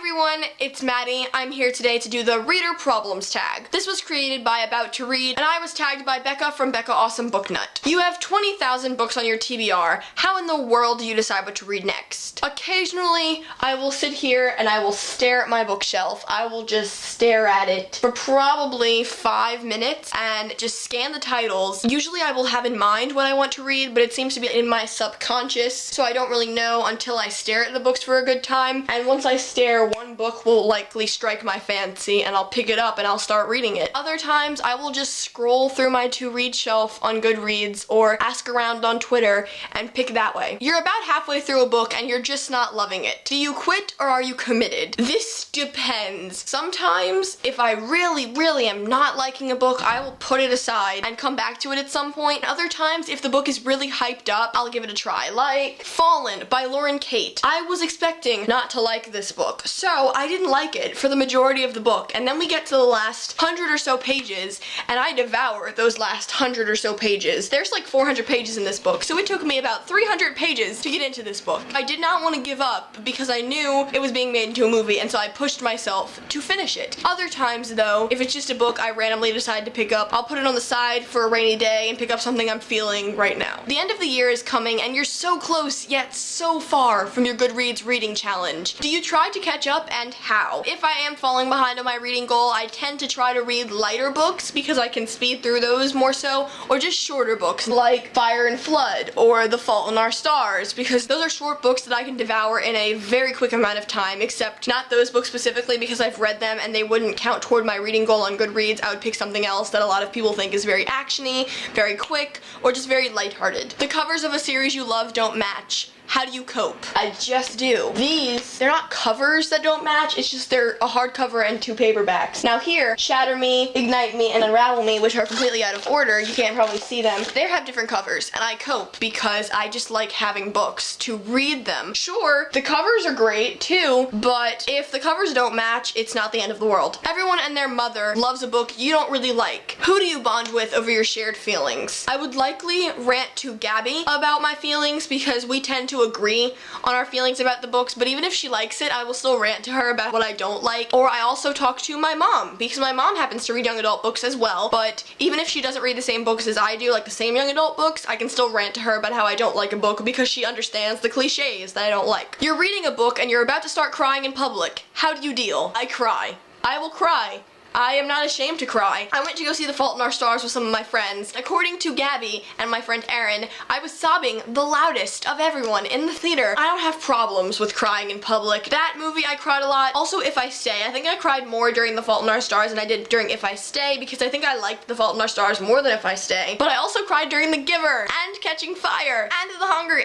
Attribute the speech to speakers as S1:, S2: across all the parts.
S1: everyone, it's Maddie. I'm here today to do the Reader Problems tag. This was created by About to Read, and I was tagged by Becca from Becca Awesome Book Nut. You have 20,000 books on your TBR. How in the world do you decide what to read next? Occasionally, I will sit here and I will stare at my bookshelf. I will just stare at it for probably 5 minutes and just scan the titles. Usually I will have in mind what I want to read, but it seems to be in my subconscious, so I don't really know until I stare at the books for a good time. And once I stare, one book will likely strike my fancy and I'll pick it up and I'll start reading it. Other times I will just scroll through my to-read shelf on Goodreads or ask around on Twitter and pick that way. You're about halfway through a book and you're just not loving it. Do you quit or are you committed? This depends. Sometimes if I really am not liking a book, I will put it aside and come back to it at some point. Other times, if the book is really hyped up, I'll give it a try. Like Fallen by Lauren Kate. I was expecting not to like this book, so I didn't like it for the majority of the book, and then we get to the last 100 or so pages and I devour those last 100 or so pages. There's like 400 pages in this book, so it took me about 300 pages to get into this book. I did not want to give up because I knew it was being made into a movie, and so I pushed myself to finish it. Other times though, if it's just a book I randomly decide to pick up, I'll put it on the side for a rainy day and pick up something I'm feeling right now. The end of the year is coming and you're so close yet so far from your Goodreads reading challenge. Do you try to catch up, and how? If I am falling behind on my reading goal, I tend to try to read lighter books because I can speed through those more so, or just shorter books like Fire and Flood or The Fault in Our Stars, because those are short books that I can devour in a very quick amount of time, except not those books specifically because I've read them and they wouldn't count toward my reading goal on Goodreads. I would pick something else that a lot of people think is very actiony, very quick, or just very lighthearted. The covers of a series you love don't match. How do you cope? I just do. These, they're not covers that don't match, it's just they're a hardcover and 2 paperbacks. Now here, Shatter Me, Ignite Me, and Unravel Me, which are completely out of order, you can't probably see them, they have different covers, and I cope because I just like having books to read them. Sure, the covers are great too, but if the covers don't match, it's not the end of the world. Everyone and their mother loves a book you don't really like. Who do you bond with over your shared feelings? I would likely rant to Gabby about my feelings because we tend to agree on our feelings about the books, but even if she likes it, I will still rant to her about what I don't like. Or I also talk to my mom, because my mom happens to read young adult books as well, but even if she doesn't read the same books as I do, like the same young adult books, I can still rant to her about how I don't like a book because she understands the cliches that I don't like. You're reading a book and you're about to start crying in public. How do you deal? I cry. I will cry. I am not ashamed to cry. I went to go see The Fault in Our Stars with some of my friends. According to Gabby and my friend Erin, I was sobbing the loudest of everyone in the theater. I don't have problems with crying in public. That movie I cried a lot. Also, If I Stay. I think I cried more during The Fault in Our Stars than I did during If I Stay because I think I liked The Fault in Our Stars more than If I Stay. But I also cried during The Giver and Catching Fire and The Hunger.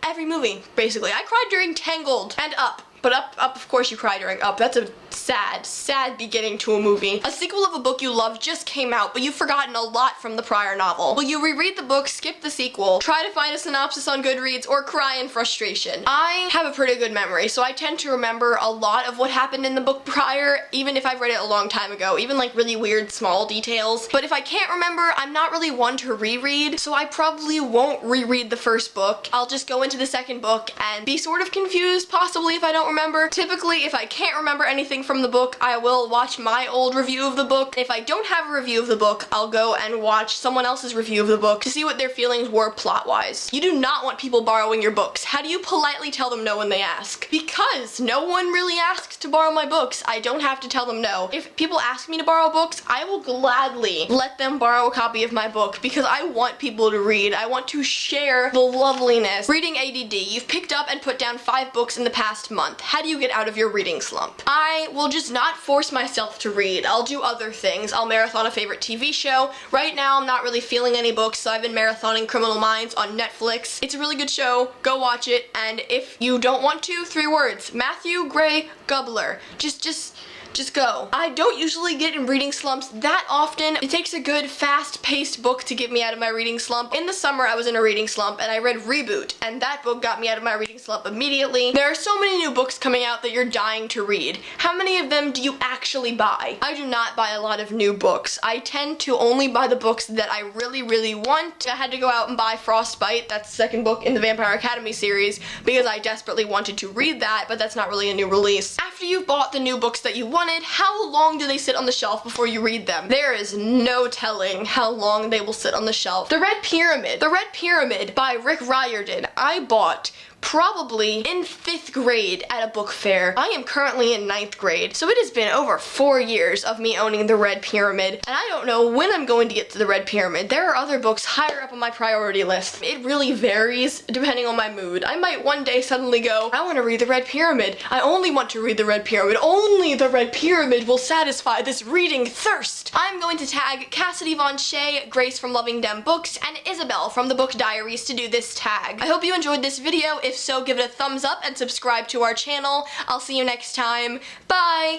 S1: Every movie, basically. I cried during Tangled and Up. But Up, of course you cry during Up. That's a sad beginning to a movie. A sequel of a book you love just came out, but you've forgotten a lot from the prior novel. Will you reread the book, skip the sequel, try to find a synopsis on Goodreads, or cry in frustration? I have a pretty good memory, so I tend to remember a lot of what happened in the book prior, even if I've read it a long time ago, even like really weird small details. But if I can't remember, I'm not really one to reread, so I probably won't reread the first book. I'll just go into the second book and be sort of confused, possibly, if I don't remember. Typically, if I can't remember anything from the book, I will watch my old review of the book. If I don't have a review of the book, I'll go and watch someone else's review of the book to see what their feelings were plot-wise. You do not want people borrowing your books. How do you politely tell them no when they ask? Because no one really asks to borrow my books. I don't have to tell them no. If people ask me to borrow books, I will gladly let them borrow a copy of my book because I want people to read. I want to share the loveliness. Reading ADD. You've picked up and put down 5 books in the past month. How do you get out of your reading slump? I will just not force myself to read. I'll do other things. I'll marathon a favorite TV show. Right now, I'm not really feeling any books, so I've been marathoning Criminal Minds on Netflix. It's a really good show. Go watch it. And if you don't want to, 3 words. Matthew Gray Gubler. Just Just go. I don't usually get in reading slumps that often. It takes a good fast-paced book to get me out of my reading slump. In the summer I was in a reading slump and I read Reboot, and that book got me out of my reading slump immediately. There are so many new books coming out that you're dying to read. How many of them do you actually buy? I do not buy a lot of new books. I tend to only buy the books that I really want. I had to go out and buy Frostbite, that's the second book in the Vampire Academy series, because I desperately wanted to read that, but that's not really a new release. After you've bought the new books that you wanted, how long do they sit on the shelf before you read them? There is no telling how long they will sit on the shelf. The Red Pyramid. The Red Pyramid by Rick Riordan, I bought probably in 5th grade at a book fair. I am currently in 9th grade, so it has been over 4 years of me owning the Red Pyramid, and I don't know when I'm going to get to the Red Pyramid. There are other books higher up on my priority list. It really varies depending on my mood. I might one day suddenly go, I want to read the Red Pyramid. I only want to read the Red Pyramid. Only the Red Pyramid will satisfy this reading thirst. I'm going to tag Cassidy Von Shea, Grace from Loving Dem Books, and Isabel from the Book Diaries to do this tag. I hope you enjoyed this video. If so, give it a thumbs up and subscribe to our channel. I'll see you next time. Bye!